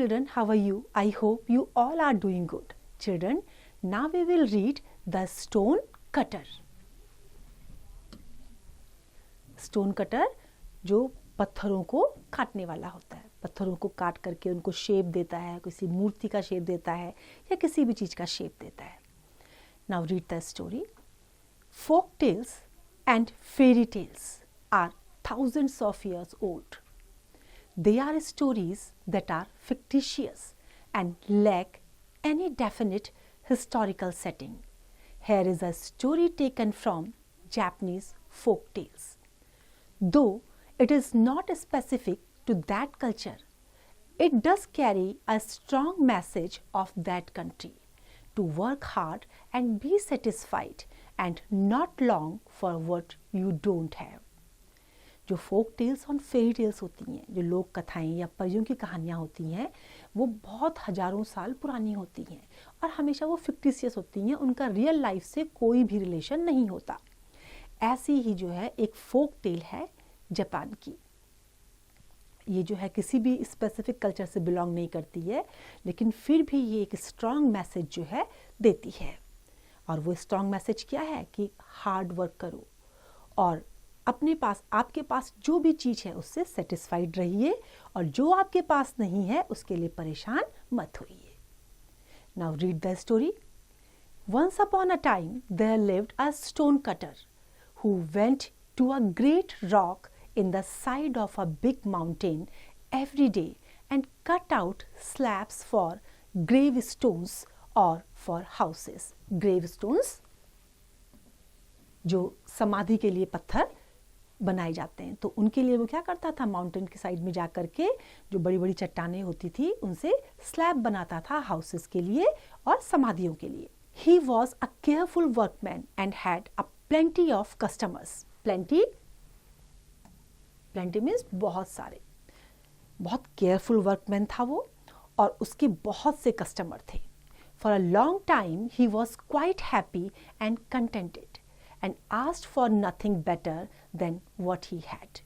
children, how are you? I hope you all are doing good. Children, now we will read The Stone Cutter. Stone cutter जो पत्थरों को काटने वाला होता है, पत्थरों को काट करके उनको शेप देता है, किसी मूर्ति का शेप देता है या किसी भी चीज का शेप देता है. Now read the story. Folk tales and fairy tales are thousands of years old. They are stories that are fictitious and lack any definite historical setting. Here is a story taken from Japanese folk tales. Though it is not specific to that culture, it does carry a strong message of that country to work hard and be satisfied and not long for what you don't have. जो folk tales और fairy tales होती हैं, जो लोक कथाएं या परियों की कहानियाँ होती हैं, वो बहुत हजारों साल पुरानी होती हैं और हमेशा वो फिक्टिशियस होती हैं, उनका रियल लाइफ से कोई भी रिलेशन नहीं होता. ऐसी ही जो है एक फोक टेल है जापान की. ये जो है किसी भी स्पेसिफिक कल्चर से बिलोंग नहीं करती है, लेकिन फिर भी ये एक स्ट्रॉन्ग मैसेज जो है देती है. और वो स्ट्रॉन्ग मैसेज क्या है कि हार्ड वर्क करो और अपने पास आपके पास जो भी चीज़ है उससे सेटिस्फाइड रहिए और जो आपके पास नहीं है उसके लिए परेशान मत होइए. Now read the story. Once upon a time there lived a stone cutter who went to a great rock in the side of a big mountain every day and cut out slabs for gravestones or for houses. Gravestones जो समाधि के लिए पत्थर बनाए जाते हैं, तो उनके लिए वो क्या करता था, माउंटेन के साइड में जा करके जो बड़ी बड़ी चट्टानें होती थी उनसे स्लैब बनाता था हाउसेस के लिए और समाधियों के लिए. He was a careful workman and had a plenty of customers. Plenty means बहुत सारे. बहुत केयरफुल वर्कमैन था वो और उसके बहुत से कस्टमर थे. For a long time he was quite happy and contented and asked for nothing better than what he had.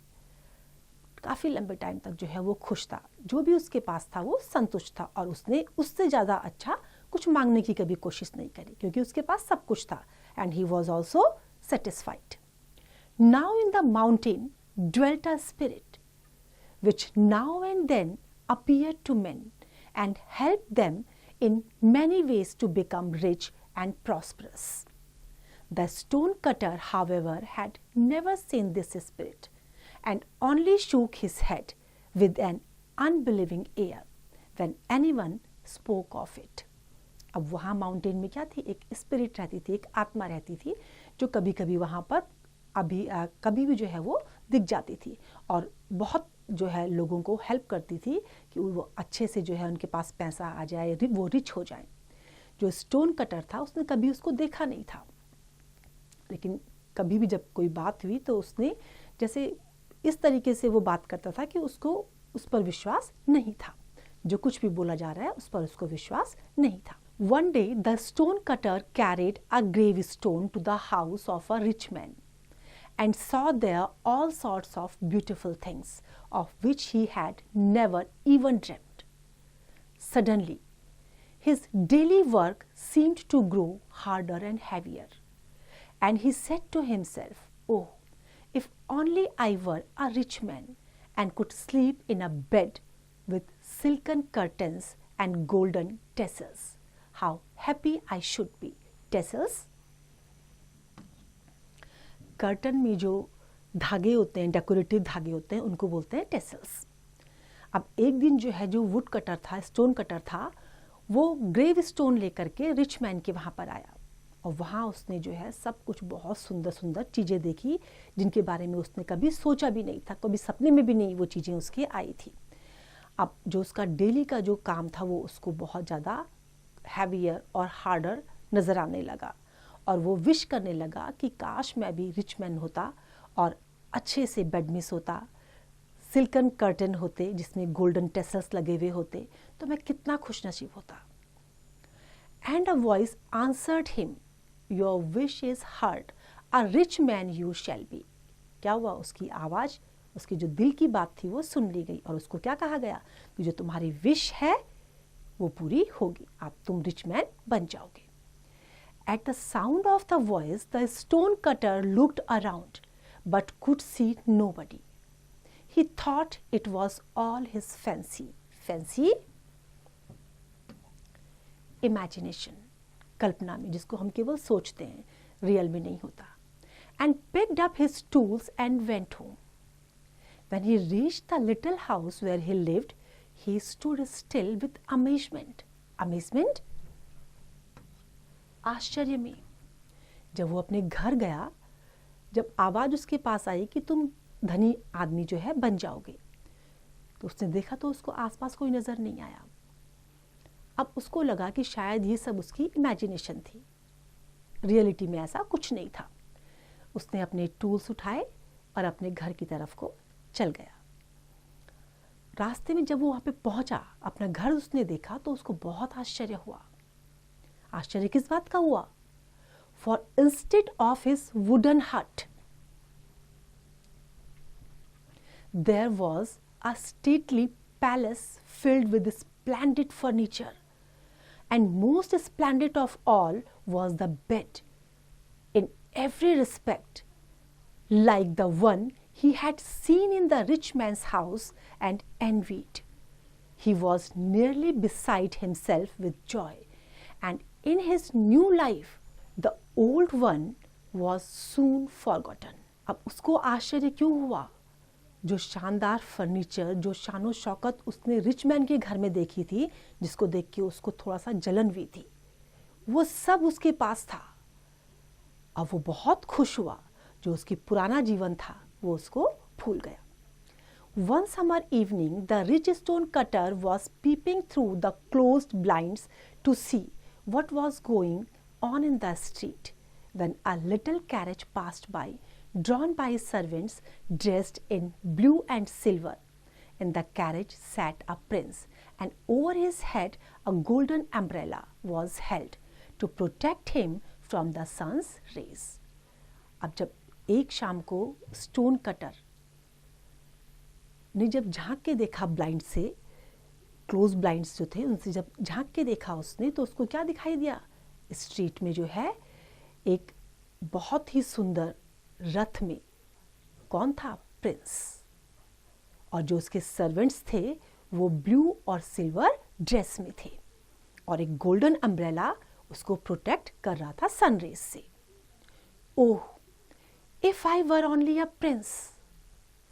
काफ़ी लंबे टाइम तक जो है वो खुश था, जो भी उसके पास था वो संतुष्ट था और उसने उससे ज़्यादा अच्छा कुछ मांगने की कभी कोशिश नहीं करी क्योंकि उसके पास सब कुछ था. And he was also satisfied. Now in the mountain dwelt a spirit which now and then appeared to men and helped them in many ways to become rich and prosperous. The stone cutter, however, had never seen this spirit and only shook his head with an unbelieving air when anyone spoke of it. अब वहाँ mountain में क्या थी, एक spirit रहती थी, एक आत्मा रहती थी जो कभी कभी वहाँ पर कभी भी जो है वो दिख जाती थी और बहुत जो है लोगों को हेल्प करती थी कि वो अच्छे से जो है उनके पास पैसा आ जाए, वो रिच हो जाए. जो स्टोन कटर था उसने कभी उसको देखा नहीं था, लेकिन कभी भी जब कोई बात हुई तो उसने जैसे इस तरीके से वो बात करता था कि उसको उस पर विश्वास नहीं था, जो कुछ भी बोला जा रहा है उस पर उसको विश्वास नहीं था. One day the stone cutter carried a gravestone to the house of a rich man and saw there all sorts of beautiful things of which he had never even dreamt. Suddenly, his daily work seemed to grow harder and heavier, and he said to himself, "Oh, if only I were a rich man and could sleep in a bed with silken curtains and golden tassels. How happy I should be." Tassels, curtain में जो धागे होते हैं, decorative धागे होते हैं, उनको बोलते हैं टेसल्स. अब एक दिन जो है जो वुड कटर था, स्टोन कटर था, वो ग्रेव स्टोन लेकर के रिच मैन के वहाँ पर आया और वहाँ उसने जो है सब कुछ बहुत सुंदर सुंदर चीज़ें देखी जिनके बारे में उसने कभी सोचा भी नहीं था, कभी सपने में भी नहीं वो चीज़ें उसके आई थी. अब जो उसका डेली का जो काम था वो उसको बहुत ज़्यादा हैवियर और हार्डर नज़र आने लगा और वो विश करने लगा कि काश मैं भी रिच मैन होता और अच्छे से बेड में सोता, सिल्कन कर्टन होते जिसमें गोल्डन टेसल्स लगे हुए होते, तो मैं कितना खुशनसीब होता. And a voice answered him, your wish is heard, a rich man you shall be. क्या हुआ, उसकी आवाज़, उसकी जो दिल की बात थी वो सुन ली गई और उसको क्या कहा गया कि जो तुम्हारी विश है वो पूरी होगी, तुम रिच मैन बन जाओगे। At the sound of the voice, the stone cutter looked around but could see nobody. He thought it was all his fancy. Fancy? Imagination. कल्पना में, जिसको हम केवल सोचते हैं, रियल में नहीं होता. And picked up his tools and went home. When he reached the little house where he lived, he stood still with amazement. Amazement? आश्चर्य में. जब वो अपने घर गया, जब आवाज़ उसके पास आई कि तुम धनी आदमी जो है बन जाओगे, तो उसने देखा तो उसको आसपास कोई नज़र नहीं आया. अब उसको लगा कि शायद ये सब उसकी इमेजिनेशन थी, रियलिटी में ऐसा कुछ नहीं था. उसने अपने टूल्स उठाए और अपने घर की तरफ को चल गया. रास्ते में जब वो वहाँ पे पहुँचा, अपना घर उसने देखा तो उसको बहुत आश्चर्य हुआ. आश्चर्य किस बात का हुआ? For instead of his wooden hut, there was a stately palace filled with splendid furniture, and most splendid of all was the bed, in every respect like the one he had seen in the rich man's house and envied. He was nearly beside himself with joy, and in his new life the old one was soon forgotten. अब उसको आश्चर्य क्यों हुआ? जो शानदार furniture, जो शानो शौकत उसने rich man के घर में देखी थी, जिसको देख के उसको थोड़ा सा जलन हुई थी, वो सब उसके पास था. अब वो बहुत खुश हुआ. जो उसकी पुराना जीवन था वो उसको भूल गया. One summer evening, the rich stone cutter was peeping through the closed blinds to see what was going on in the street, when a little carriage passed by, drawn by servants dressed in blue and silver. In the carriage sat a prince, and over his head a golden umbrella was held to protect him from the sun's rays. अब जब एक शाम को stone cutter ने जब झांक के देखा ब्लाइंड से, क्लोज ब्लाइंड्स जो थे उनसे जब झांक के देखा उसने, तो उसको क्या दिखाई दिया? स्ट्रीट में जो है एक बहुत ही सुंदर रथ में कौन था? प्रिंस. और जो उसके सर्वेंट्स थे वो ब्लू और सिल्वर ड्रेस में थे, और एक गोल्डन अम्ब्रेला उसको प्रोटेक्ट कर रहा था सनरेज से. ओह, if I were only a prince,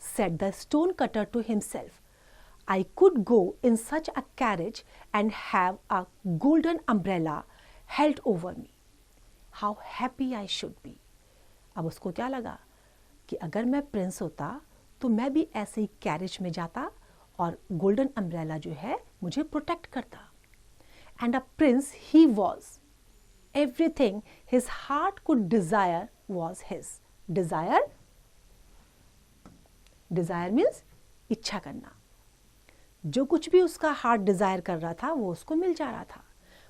said the stone cutter to himself, I could go in such a carriage and have a golden umbrella held over me. How happy I should be. अब उसको क्या लगा कि अगर मैं Prince होता तो मैं भी ऐसे ही कैरेज में जाता और गोल्डन अम्ब्रेला जो है मुझे प्रोटेक्ट करता. And a prince he was. Everything his heart could desire was his. Desire, desire means इच्छा करना. जो कुछ भी उसका हार्ट डिजायर कर रहा था वो उसको मिल जा रहा था.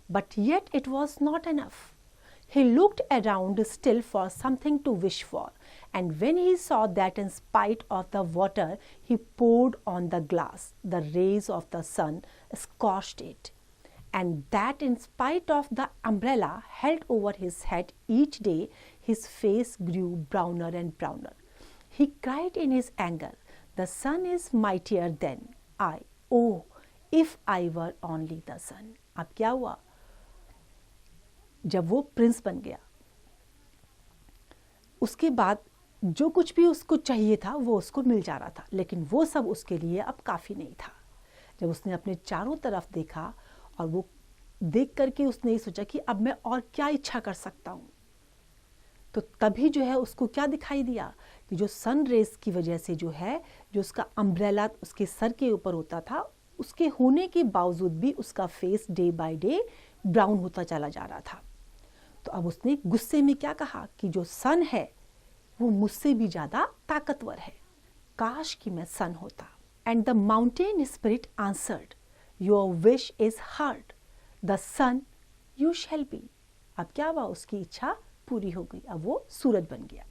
But yet it was not enough. He looked around still for something to wish for, and when he saw that in spite of the water he poured on the glass, the rays of the sun scorched it, and that in spite of the umbrella held over his head each day, his face grew browner and browner. He cried in his anger, "The sun is mightier than I. Oh, if I were only the sun." अब क्या हुआ? जब वो Prince बन गया, उसके बाद जो कुछ भी उसको चाहिए था वो उसको मिल जा रहा था, लेकिन वो सब उसके लिए अब काफ़ी नहीं था. जब उसने अपने चारों तरफ देखा और वो देख करके उसने ये सोचा कि अब मैं और क्या इच्छा कर सकता हूँ, तो तभी जो है उसको क्या दिखाई दिया कि जो सन रेस की वजह से जो है, जो उसका अम्ब्रेला उसके सर के ऊपर होता था, उसके होने के बावजूद भी उसका face day by day brown होता चला जा रहा था. तो अब उसने गुस्से में क्या कहा कि जो सन है वो मुझसे भी ज़्यादा ताकतवर है. काश कि मैं सन होता. And the mountain spirit answered, your wish is heard, the sun you shall be. अब क्या हुआ? उसकी इच्छा पूरी हो गई. अब वो सूरज बन गया.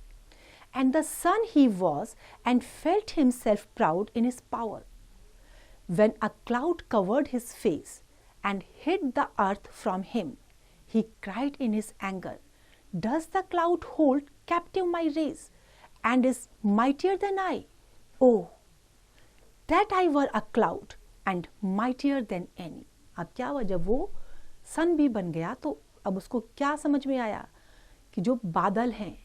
And the sun he was and felt himself proud in his power. When a cloud covered his face and hid the earth from him. He cried in his anger, "Does the cloud hold captive my race, and is mightier than I? Oh, that I were a cloud and mightier than any." अब क्या हुआ, जब वो सन भी बन गया तो अब उसको क्या समझ में आया कि जो बादल हैं,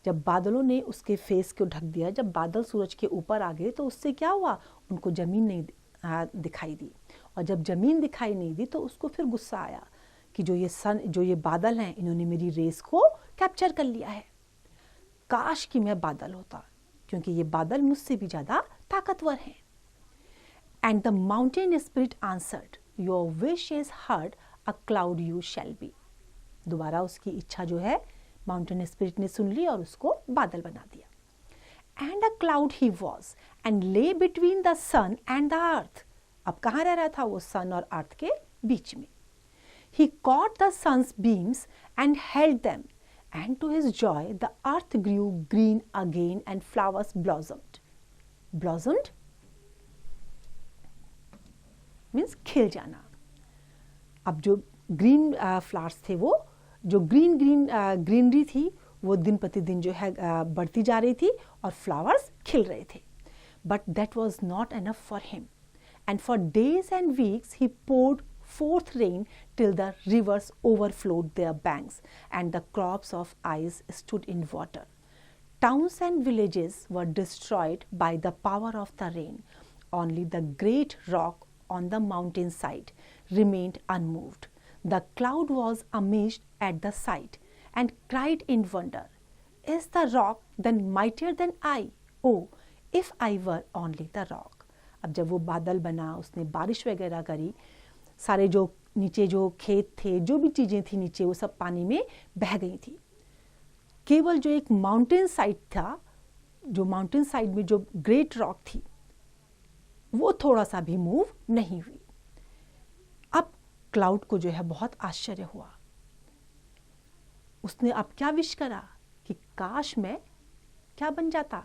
जब बादलों ने उसके फेस को ढक दिया, जब बादल सूरज के ऊपर आ गए तो उससे क्या हुआ, उनको जमीन नहीं दिखाई दी। और जब जमीन दिखाई नहीं दी तो उसको फिर गुस्सा आया कि जो ये बादल हैं, इन्होंने मेरी रेस को कैप्चर कर लिया है। काश कि मैं बादल होता, क्योंकि ये बादल मुझसे भी ज़्यादा ताकतवर हैं। And the mountain spirit answered, your wish is heard, a cloud you shall B. दोबारा उसकी इच्छा जो है माउंटेन स्पिरिट ने सुन ली और उसको बादल बना दिया। And a cloud he was and lay between the sun and the earth. अब कहाँ रह रहा था वो, सन और अर्थ के बीच में। He caught the sun's beams and held them, and to his joy the earth grew green again and flowers blossomed. Blossomed means खिल जाना। अब जो ग्रीन फ्लावर्स थे, वो जो ग्रीनरी थी, वो दिन प्रतिदिन जो है बढ़ती जा रही थी और फ्लावर्स खिल रहे थे। But that was not enough for him, and for days and weeks he poured forth rain till the rivers overflowed their banks and the crops of ice stood in water. Towns and villages were destroyed by the power of the rain. Only the great rock on the mountain side remained unmoved. The cloud was amazed at the sight and cried in wonder, "Is the rock then mightier than I? Oh, if I were only the rock." अब जब वो बादल बना, उसने बारिश वगैरह करी, सारे जो नीचे जो खेत थे, जो भी चीज़ें थी नीचे, वो सब पानी में बह गई थी। केवल जो एक माउंटेन साइड था, जो माउंटेन साइड में जो ग्रेट रॉक थी, वो थोड़ा सा भी मूव नहीं हुई। अब क्लाउड को जो है बहुत आश्चर्य हुआ। उसने अब क्या विश करा कि काश मैं क्या बन जाता,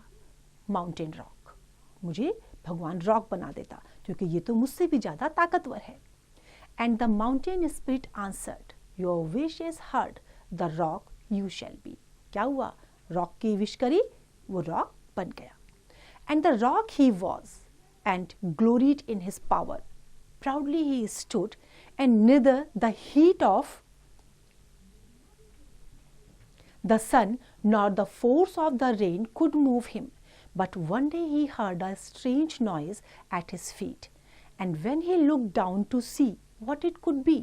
माउंटेन रॉक। मुझे भगवान रॉक बना देता, क्योंकि ये तो मुझसे भी ज़्यादा ताकतवर है। And the mountain spirit answered, your wish is heard, the rock you shall be. क्या हुआ, रॉक की विश करी, वो रॉक बन गया। And the rock he was and gloried in his power, proudly he stood, and neither the heat of the sun nor the force of the rain could move him. But one day he heard a strange noise at his feet, and when he looked down to see what it could be,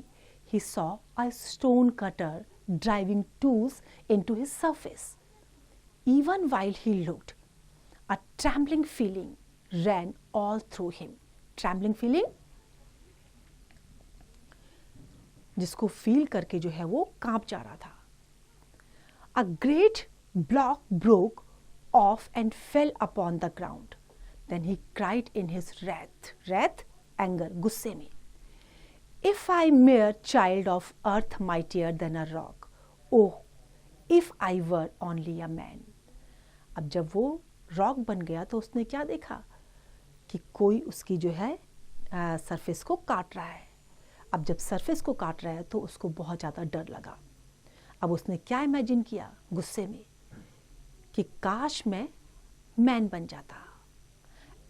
he saw a stone cutter driving tools into his surface. Even while he looked, a trembling feeling ran all through him. Trembling feeling, जिसको feel करके जो है वो कांप जा रहा था। A great block broke off and fell upon the ground. Then he cried in his wrath, anger, गुस्से में, "If I mere child of earth mightier than a rock, oh, if I were only a man." अब जब वो rock बन गया तो उसने क्या देखा कि कोई उसकी जो है सरफेस को काट रहा है। अब जब सरफेस को काट रहा है तो उसको बहुत ज़्यादा डर लगा। अब उसने क्या इमेजिन किया गुस्से में कि काश मैं मैन बन जाता।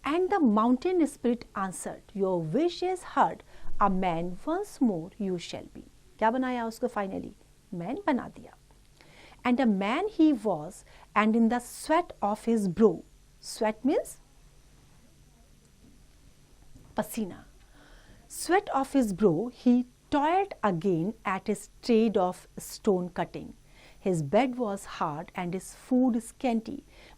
And the mountain spirit answered, your wish is heard, a man once more you shall be. क्या बनाया उसको, फाइनली मैन बना दिया। And a man he was, and in the sweat of his brow, sweat means पसीना, sweat of his brow, he toiled again at his trade of stone cutting. His bed was hard and his food scanty,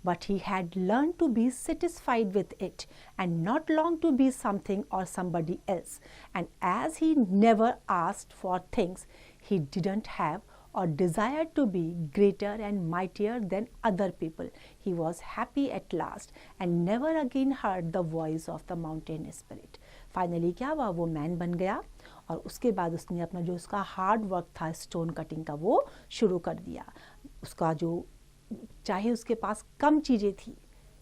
but he had learned to be satisfied with it and not long to be something or somebody else. And as he never asked for things he didn't have or desired to be greater and mightier than other people, he was happy at last and never again heard the voice of the mountain spirit. Finally क्या हुआ, वो man बन गया और उसके बाद उसने अपना जो उसका हार्ड वर्क था स्टोन कटिंग का, वो शुरू कर दिया। उसका जो चाहे उसके पास कम चीज़ें थी,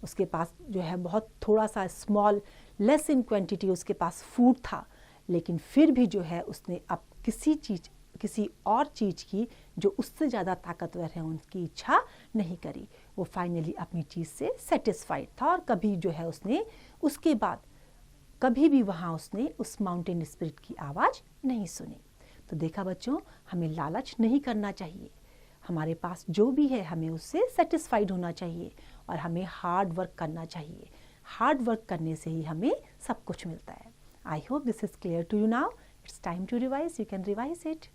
उसके पास जो है बहुत थोड़ा सा स्मॉल लेस इन क्वांटिटी उसके पास फूड था, लेकिन फिर भी जो है उसने अब किसी और चीज़ की जो उससे ज़्यादा ताकतवर है उनकी इच्छा नहीं करी। वो फाइनली अपनी चीज़ से सेटिस्फाइड था और कभी जो है उसने उसके बाद कभी भी वहाँ उसने उस माउंटेन स्पिरिट की आवाज़ नहीं सुनी। तो देखा बच्चों, हमें लालच नहीं करना चाहिए। हमारे पास जो भी है हमें उससे सेटिस्फाइड होना चाहिए और हमें हार्ड वर्क करना चाहिए। हार्ड वर्क करने से ही हमें सब कुछ मिलता है। I hope this is clear to you now. It's time to revise. You can revise it.